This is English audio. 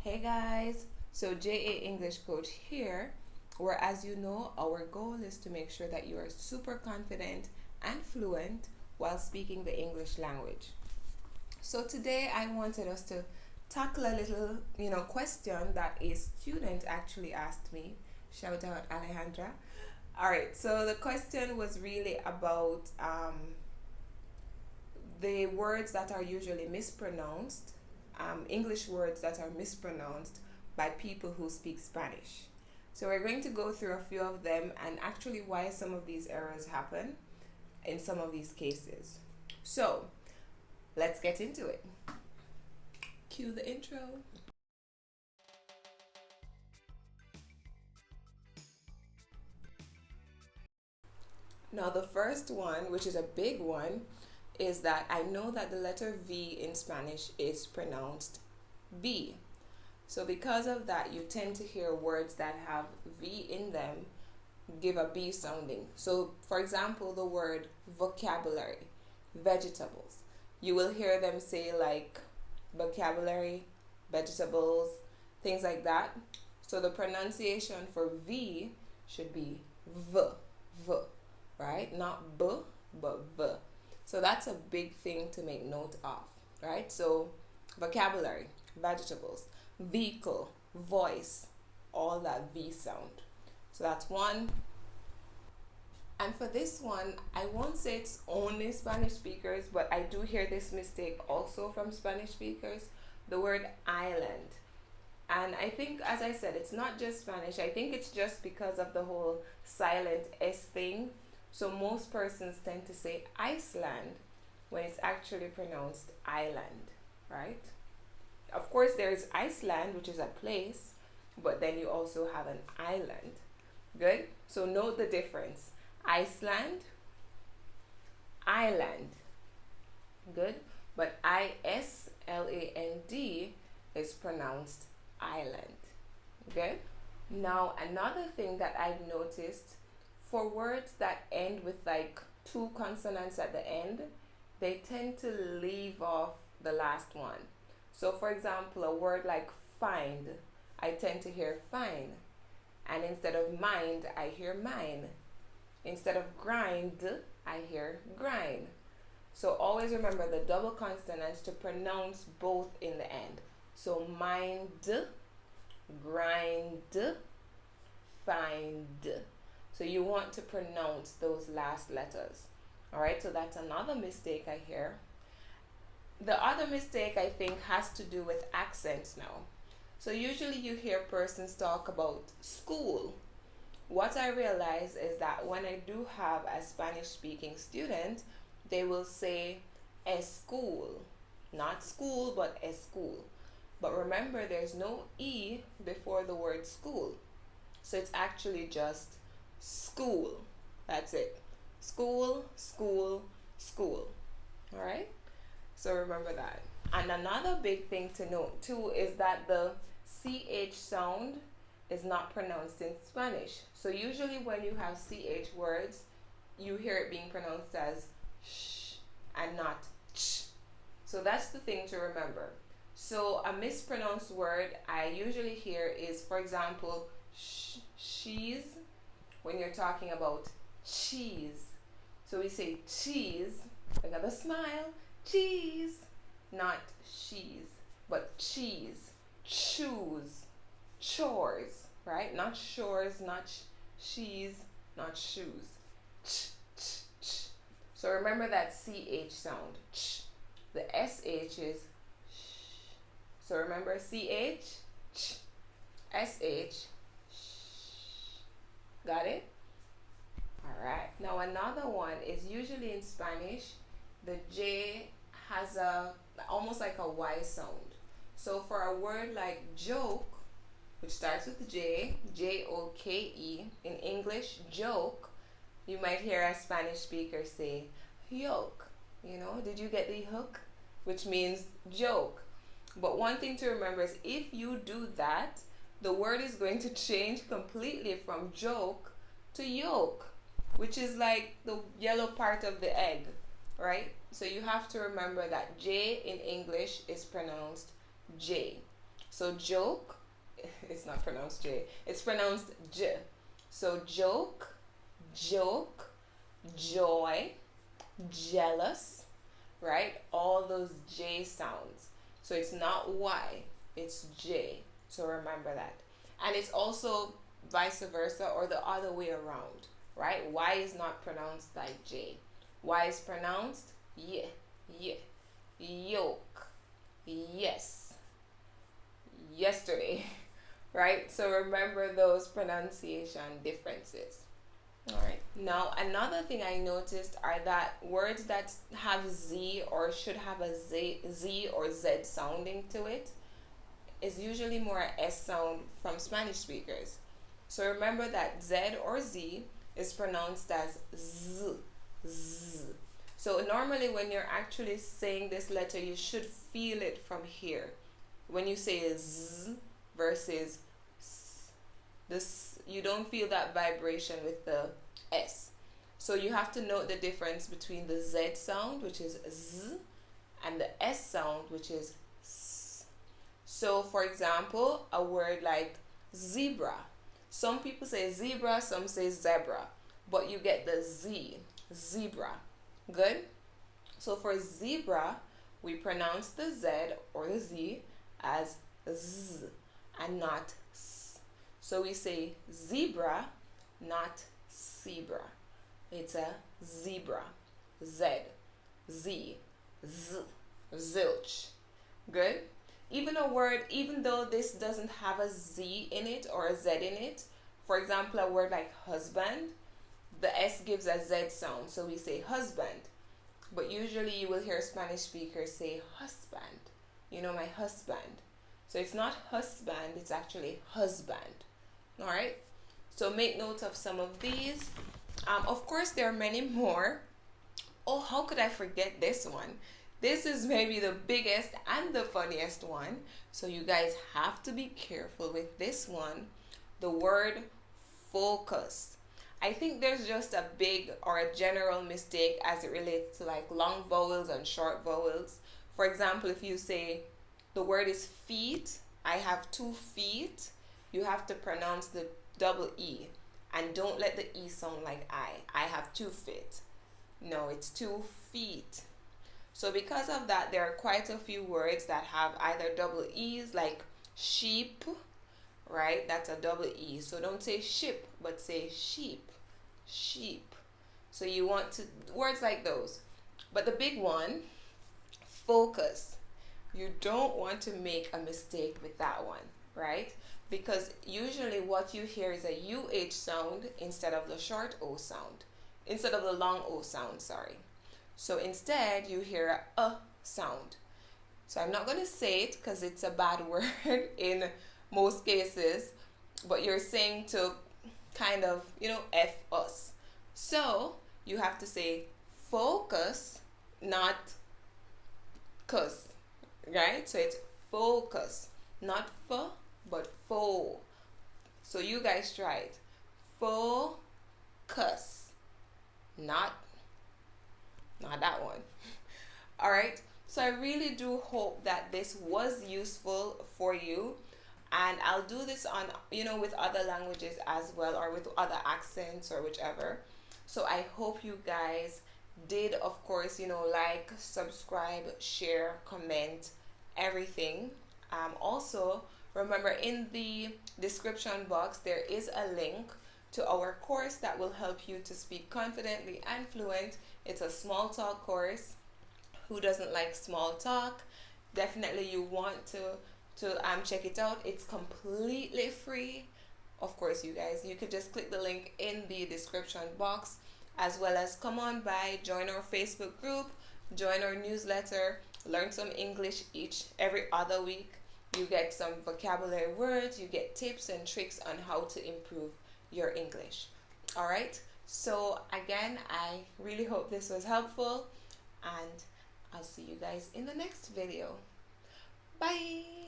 Hey guys, so JA English Coach here, where as you know, our goal is to make sure that you are super confident and fluent while speaking the English language. So today I wanted us to tackle a little, question that a student actually asked me. Shout out Alejandra. All right, so the question was really about the words that are usually mispronounced, English words that are mispronounced by people who speak Spanish. So we're going to go through a few of them and actually why some of these errors happen in some of these cases. So let's get into it. Cue the intro. Now, the first one, which is a big one, is that I know that the letter V in Spanish is pronounced B. So, because of that, you tend to hear words that have V in them give a B sounding. So, for example, the word vocabulary, vegetables, you will hear them say like vocabulary, vegetables, things like that. So, the pronunciation for V should be V, V, right? Not B, but V. So that's a big thing to make note of, right? So vocabulary, vegetables, vehicle, voice, all that V sound. So that's one. And for this one, I won't say it's only Spanish speakers, but I do hear this mistake also from Spanish speakers, the word island. And I think, as I said, it's not just Spanish. I think it's just because of the whole silent S thing. So most persons tend to say Iceland when it's actually pronounced island, right? Of course, there's Iceland, which is a place, but then you also have an island. Good? So note the difference. Iceland, island. Good? But ISLAND is pronounced island. Good? Now, another thing that I've noticed for words that end with like two consonants at the end, they tend to leave off the last one. So, for example, a word like find, I tend to hear fine. And instead of mind, I hear mine. Instead of grind, I hear grind. So always remember the double consonants to pronounce both in the end. So mind, grind, find. So you want to pronounce those last letters. All right, so that's another mistake I hear. The other mistake I think has to do with accents now. So usually you hear persons talk about school. What I realize is that when I do have a Spanish speaking student, they will say school, not school, but school. But remember, there's no E before the word school. So it's actually just school. That's it. School, school, school. All right? So remember that. And another big thing to note too is that the CH sound is not pronounced in Spanish. So usually when you have CH words, you hear it being pronounced as sh and not ch. So that's the thing to remember. So a mispronounced word I usually hear is, for example, she's when you're talking about cheese. So we say cheese, another smile, cheese, not she's, but cheese, choose, chores, right? Not shores, not she's, not shoes. Ch, ch, ch. So remember that CH sound. Ch. The SH is sh. So remember CH, ch, SH, sh. Got it? Alright. Now another one is usually in Spanish, the J has a almost like a Y sound. So for a word like joke, which starts with J, Joke, in English, joke, you might hear a Spanish speaker say, yoke. You know, did you get the hook? Which means joke. But one thing to remember is if you do that, the word is going to change completely from joke to yolk, which is like the yellow part of the egg, right? So you have to remember that J in English is pronounced J. So joke, it's not pronounced J, it's pronounced J. So joke, joke, joy, jealous, right? All those J sounds. So it's not Y, it's J. So remember that. And it's also vice versa or the other way around, right? Y is not pronounced like J. Y is pronounced Y, Y. Yoke, yes, yesterday, right? So remember those pronunciation differences. All right. Now, another thing I noticed are that words that have Z or should have a Z or Z sounding to it is usually more a S sound from Spanish speakers. So remember that Z or Z is pronounced as Z, Z. So normally when you're actually saying this letter, you should feel it from here. When you say Z versus S, this, you don't feel that vibration with the S. So you have to note the difference between the Z sound, which is Z, and the S sound, which is S. So for example, a word like zebra. Some people say zebra, some say zebra, but you get the Z, zebra. Good? So for zebra, we pronounce the Z or the Z as Z and not S. So we say zebra, not zebra. It's a zebra. Z, Z, Z, zilch. Good? Even a word, even though this doesn't have a Z in it or a Z in it, for example, a word like husband, the S gives a Z sound, so we say husband. But usually you will hear Spanish speakers say husband. You know, my husband. So it's not husband, it's actually husband. Alright? So make note of some of these. Of course, there are many more. Oh, how could I forget this one? This is maybe the biggest and the funniest one. So you guys have to be careful with this one. The word focus. I think there's just a big or a general mistake as it relates to like long vowels and short vowels. For example, if you say the word is feet, I have 2 feet, you have to pronounce the double E. And don't let the E sound like I have 2 feet. No, it's 2 feet. So because of that, there are quite a few words that have either double E's, like sheep, right? That's a double E. So don't say ship, but say sheep. Sheep. So you want to, words like those. But the big one, focus. You don't want to make a mistake with that one, right? Because usually what you hear is a UH sound instead of the short O sound. Instead of the long O sound, sorry. So instead you hear a sound. So I'm not going to say it because it's a bad word in most cases, but you're saying to kind of, F us. So you have to say focus, not cuss, right? So it's focus, not f, but fo. So you guys try it. Focus, not that one. All right. So I really do hope that this was useful for you, and I'll do this on with other languages as well, or with other accents or whichever. So I hope you guys did, of course, like, subscribe, share, comment, everything. Also remember, in the description box there is a link to our course that will help you to speak confidently and fluent. It's a small talk course. Who doesn't like small talk? Definitely you want to check it out. It's completely free. Of course, you guys, you could just click the link in the description box, as well as come on by, join our Facebook group, join our newsletter, learn some English every other week. You get some vocabulary words, you get tips and tricks on how to improve your English. All right. So again, I really hope this was helpful, and I'll see you guys in the next video. Bye.